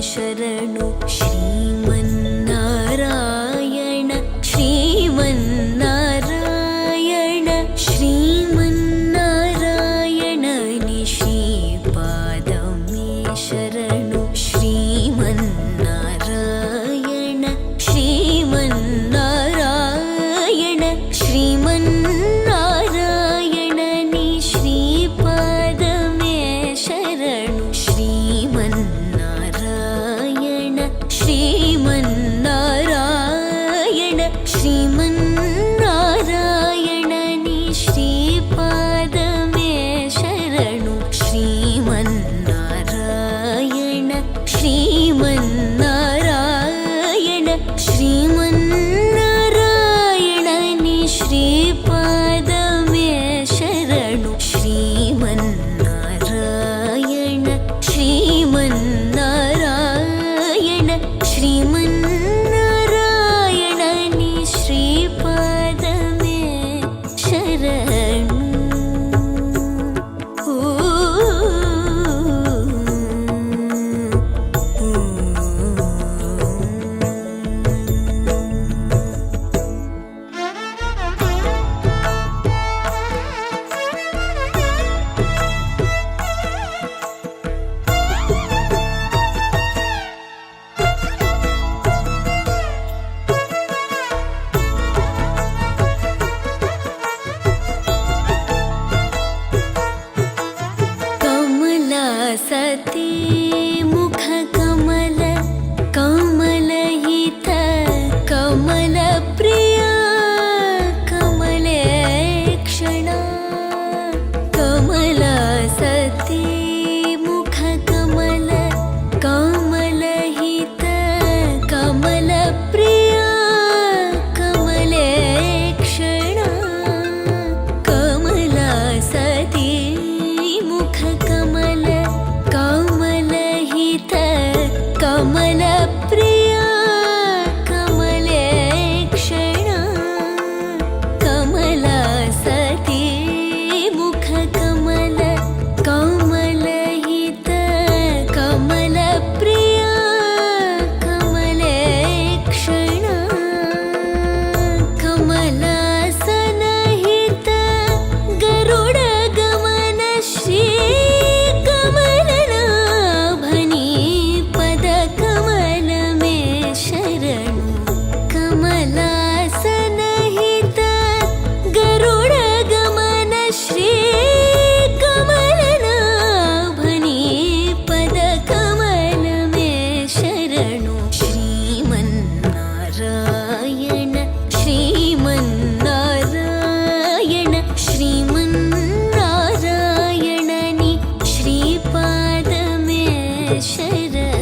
शरणु श्रीमन्नारायण श्रीमन्नारायण श्रीमन्नारायण नि श्रीपादमे शरणु श्रीमन्नारायण श्रीमन्नारायण श्रीमन्नारायण नि श्रीपादमे शरणु श्रीमन्नारायण श्रीमन्नारायण श्रीमन्नारायण नि श्रीपादमे शरणु श्रीमन्नारायण श्रीमन्नारायण श्रीमन्नारायण नि श्रीपादमे शरणु श्रीमन्नारायण श्रीमन्नारायण श्रीमन्नारायण नि श्रीपादमे शरणु सती मुख कमल कमलहित कमल प्रिया कमले क्षणा कमला सती मुख कमल कमलहित कमल प्रिया कमले क्षणा कमला सती मुख कमल कमलहित कमल प्रिया कमले क्षणा कमला सती मुख कमल कमलहित कमल प्रिया कमले क्षणा कमलासनहित गरुड गमन श्री कमलासनहित गरुड गमन श्री कमलनाभनि पद कमल में शरणु श्रीमन्नारायण श्रीमन्नारायण श्रीमन्नारायण नि श्रीपाद में शरणु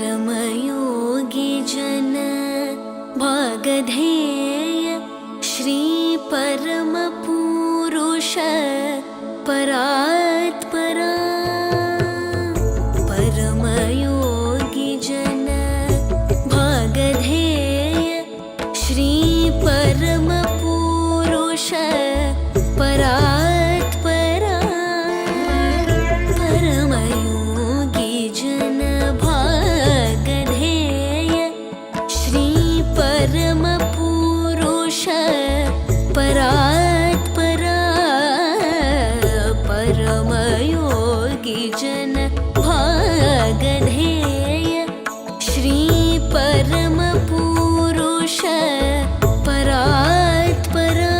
परमयोगी जन भागधेय श्री परम पुरुष परात्परा परमयोगी जन भागधेय श्री परम पुरुष परात्परा परमयोगी जन परम पुरुष परात्परा परमयोगी जन भागधेय श्री परम पुरुष परात्परा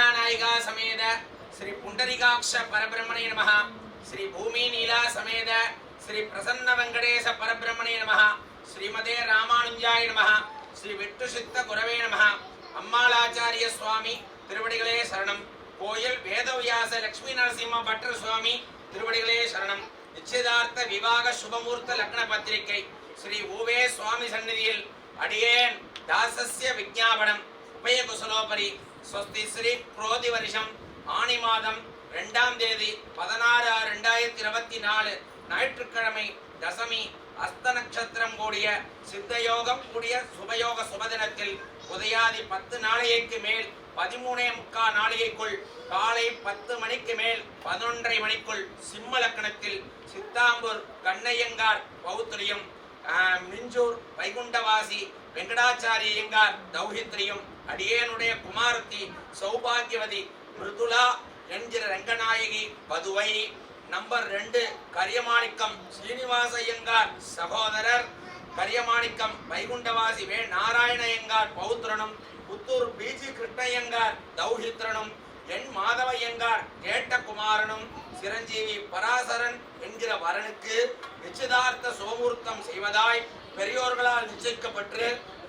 लीलानायिका समेत श्री पुंडरीकाक्ष परब्रह्मणे नमः। श्री भूमि नीला समेत श्री प्रसन्न वेंकटेश परब्रह्मणे नमः। श्रीमते रामानुजाय नमः। श्री विट्टुसिद्ध गुरवे नमः। अम्मालाचार्य स्वामी तिरुवडिगले शरणम। कोयल वेदव्यास लक्ष्मी नरसिंह भट्टर स्वामी तिरुवडिगले शरणम। निश्चितार्थ विवाह शुभमुहूर्त लग्न पत्रिकै श्री ऊवे स्वामी सन्निधिயில் अडियेन दासस्य विज्ञापनम उभय कुशलोपरि स्वस्ति श्री क्रोधि वर्षम ஆனி மாதம் 2ஆம் தேதி 16/2024 ஞாயிற்றுக்கிழமை தசமி அஸ்த நட்சத்திரம் கூடிய சித்தயோகம் கூடிய சுபயோக சுபதினத்தில் உதயாதி 10 நாளிகைக்கு மேல் 13:45 நாளிகைக்குள் காலை 10 மணிக்கு மேல் 11:30 மணிக்குள் சிம்ம லக்னத்தில் சித்தாம்பூர் கண்ணையங்கார் பௌத்திரியம் மிஞ்சூர் வைகுண்டவாசி வெங்கடாச்சாரியங்கார் தௌஹித்ரியும் அடியேனுடைய குமாரத்தி சௌபாகியவதி மிருதுலா என்கிற ரங்கநாயகி பதுவை நம்பர் 2 கரியமாணிக்கம் ஸ்ரீனிவாசய்யங்கார் சகோதரர் கரியமாணிக்கம் வைகுண்டவாசி வே நாராயணய்யங்கார் பௌத்திரனும் புத்தூர் பிஜி கிருஷ்ணய்யங்கார் தௌஹித்ரனும் என் மாதவையங்கார் ஏட்டகுமாரனும் சிரஞ்சீவி பராசரன் என்கிற வரனுக்கு நிச்சயதார்த்த சுபமுகூர்த்தம் செய்வதாய் பெரியோர்களால் நிச்சயிக்கப்பட்டு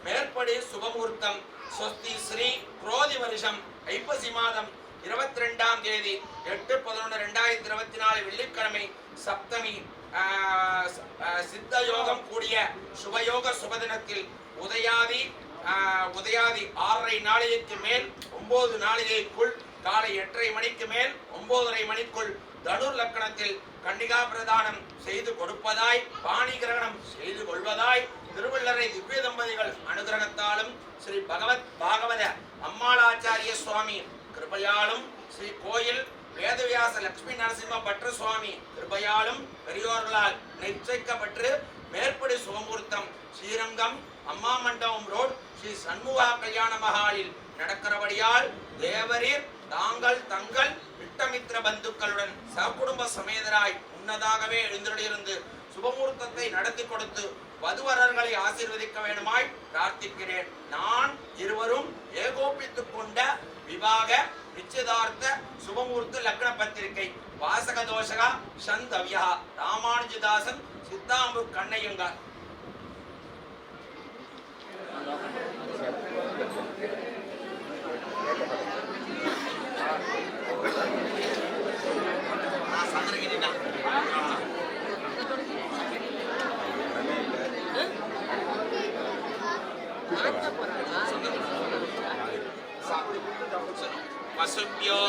மேற்படி சுபமுகூர்த்தம் ஸ்வஸ்தி ஸ்ரீ குரோதி வருஷம் ஐப்பசி மாதம் 22ஆம் தேதி 8/11/2024 வெள்ளிக்கிழமை சப்தமி சித்த யோகம் கூடிய சுபயோக சுபதினத்தில் உதயாதி 6:30 நாளிகைக்கு மேல் 9 நாளிகைக்குள் காலை 8:30 மணிக்கு மேல் 9:30 மணிக்குள் தனுர் லக்னத்தில் கன்னிகா பிரதானம் செய்து கொடுப்பதாய் பாணி கிரகணம் செய்து கொள்வதாய் திருவள்ளரை திவ்ய தம்பதிகள் அனுகிரகத்தாலும் ஸ்ரீ பாகவத அம்மாளாச்சாரிய சுவாமி கிருபையாலும் ஸ்ரீ கோயில் வேதவியாச லட்சுமி நரசிம்ம பட்ர சுவாமி கிருபையாலும் பெரியோர்களால் நிச்சயிக்கப்பட்டு மேற்படி சுபமுகூர்த்தம் ஸ்ரீரங்கம் அம்மா மண்டபம் ரோட் ஸ்ரீ சண்முகா கல்யாண மகாலில் நடக்கிறபடியால் தேவரீர் தாங்கள் தங்கள் விட்டமித்திர பந்துக்களுடன் சகுடும்ப சமேதராய் முன்னதாகவே எழுந்தருளியிருந்து சுபமுகூர்த்தத்தை நடத்தி கொடுத்து வதுவரர்களை ஆசீர்வதிக்க வேண்டுமாய் பிரார்த்திக்கிறேன். நான் இருவரும் ஏகோபித்துக் கொண்ட விவாக நிச்சயதார்த்த சுபமுகூர்த்த லக்ன பத்திரிகை வாசக தோஷகா சந்தவ்யா ராமானுஜதாசன் சித்தாம்பூர் கண்ணையங்கார். वसुभ्यो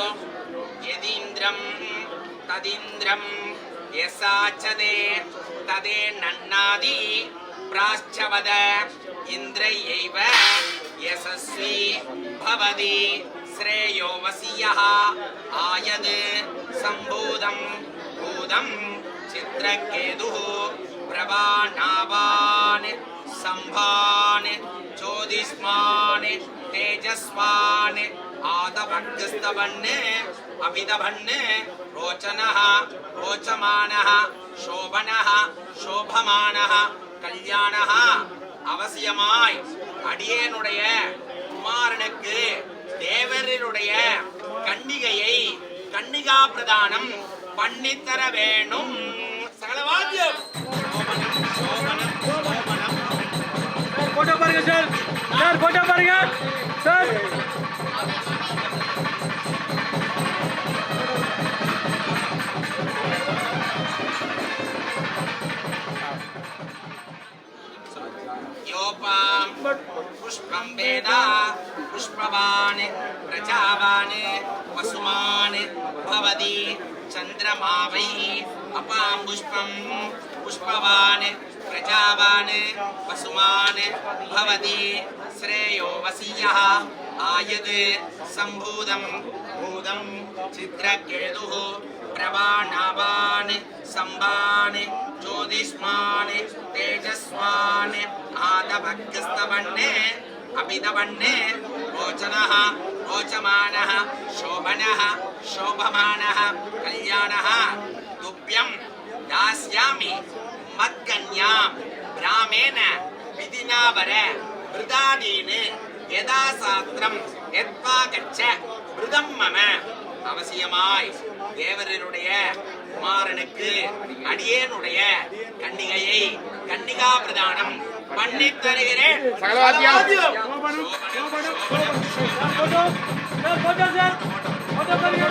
यदीन्द्रं तदीन्द्रं यसाचदे तदे नन्नादि प्राश्चवद इन्द्रयैव यशस्वी भवति श्रेयो वसीयः आयद् सम्भूतं भूतं चित्रकेतुः प्रभानावान् संभान् ज्योतिष्मान् तेजस्वान् आदभक्तस्तवन् अभिदभन् रोचनः रोचमानः शोभनः शोभमानः कल्याणः அவசியமாய் அடியேனுடைய குமாரனுக்கு தேவரினுடைய கன்னிகையை கன்னிகா பிரதானம் பண்ணித்தர வேணும். சகலவாத்தியம் சோபனம் சோபனம். போட்டோ பாருங்க சார். சார் போட்டோ பாருங்க சார். योपां पुष्पं वेदा पुष्पवान् प्रजावान् वसुमान् भवति चन्द्रमा वै अपां पुष्पं पुष्पवान् प्रजावान् वसुमान् भवति श्रेयो वसीयः आयद् सम्भूतं भूतं चित्रकेतुः प्रभानावान् संभान् ज्योतिष्मान् तेजस्वान् आदभक्तस्तवन् अभिदवन् रोचनः रोचमानः शोभनः शोभमानः कल्याणः तुभ्यं दास्यामि मत्कन्यां ब्राह्मेण विधिना वर वृदादीन् यदा सात्रं यत्वा गच्छ விருதம் மம அவசியமாய் தேவரருடைய குமாரனுக்கு அடியேனுடைய கன்னிகையை கன்னிகா பிரதானம் பண்ணி தருகிறேன். சகலவாத்தியம். फोटो सर फोटो करिए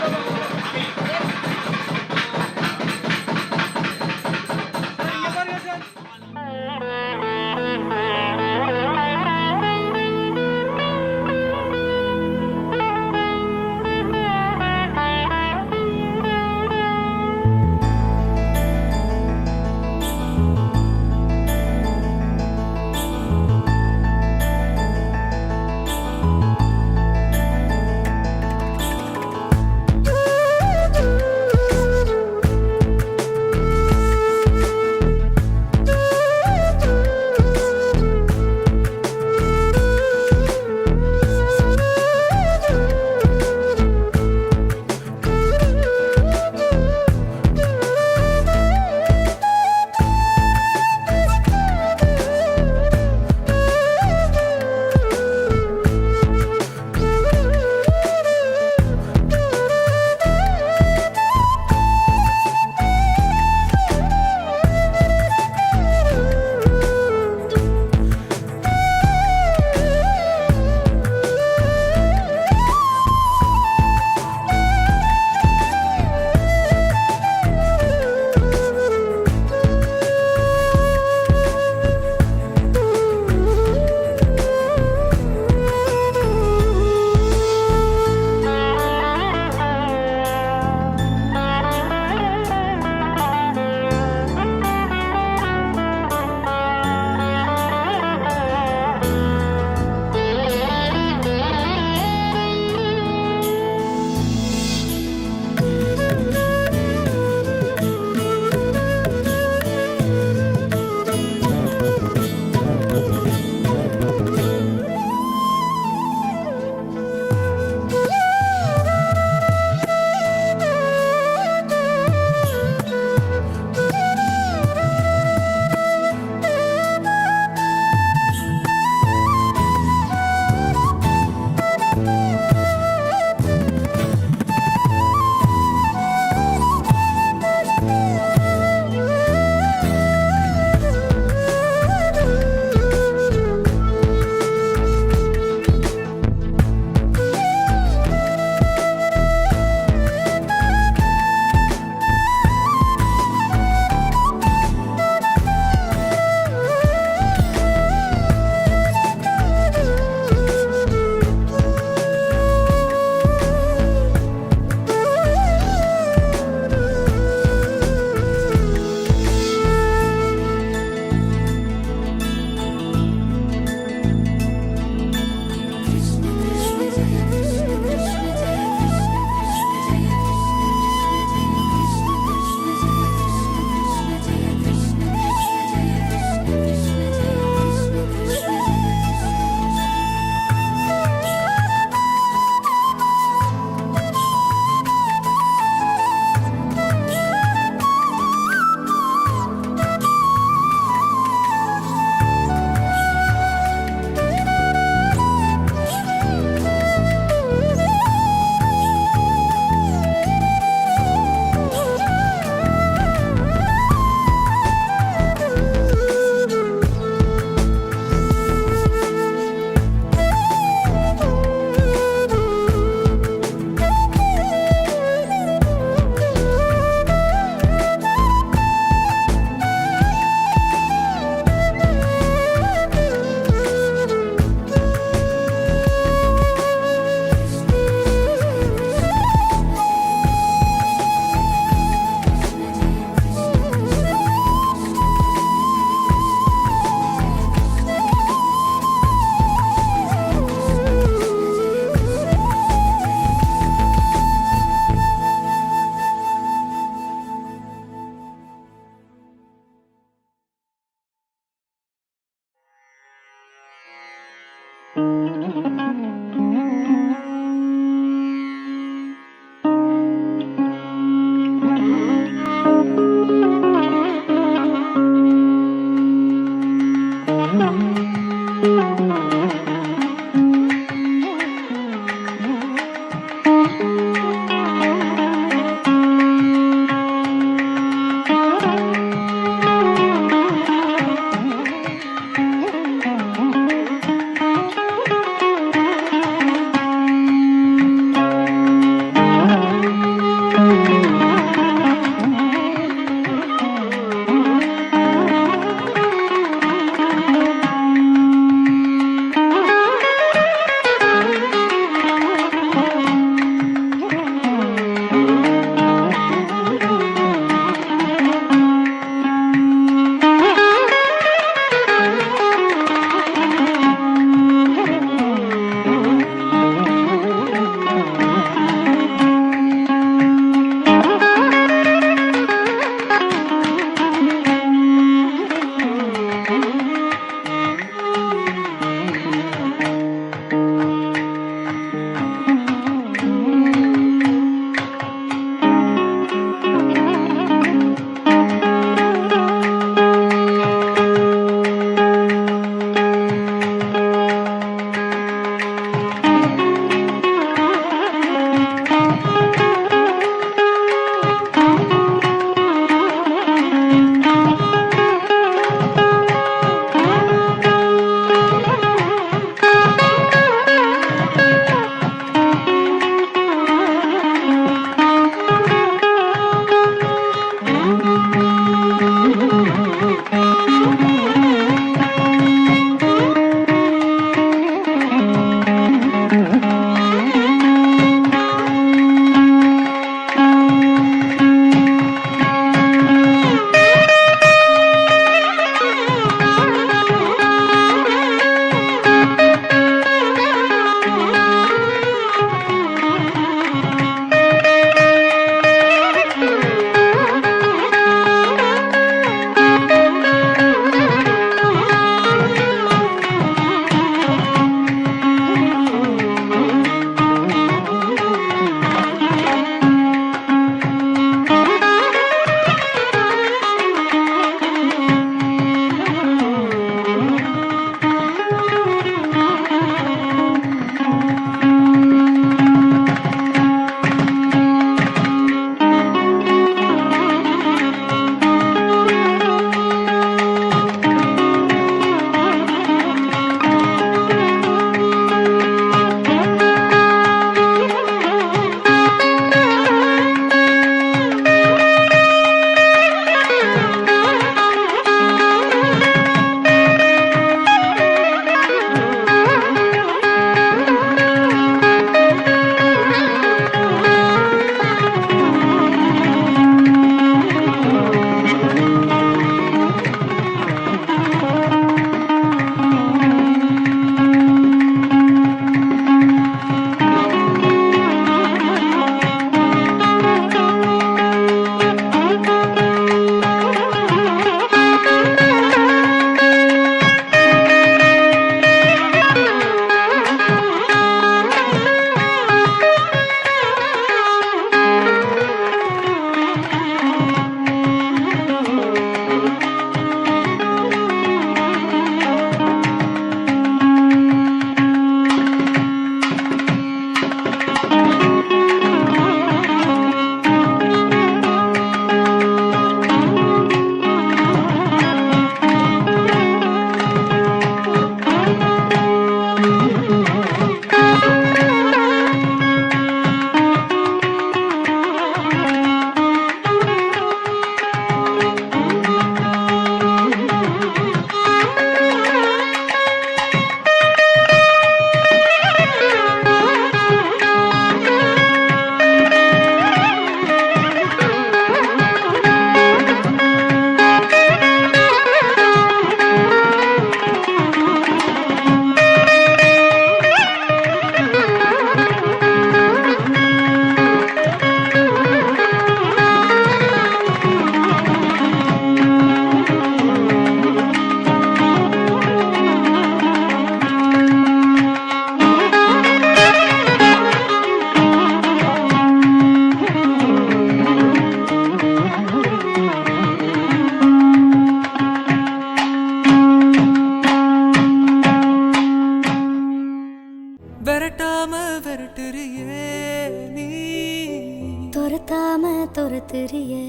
துரத்தாம துரத்துறியே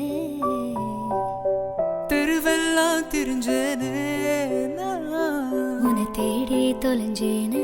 தெருவெல்லாம் தெரிஞ்சேனே உன்னை தேடி தொலைஞ்சேனே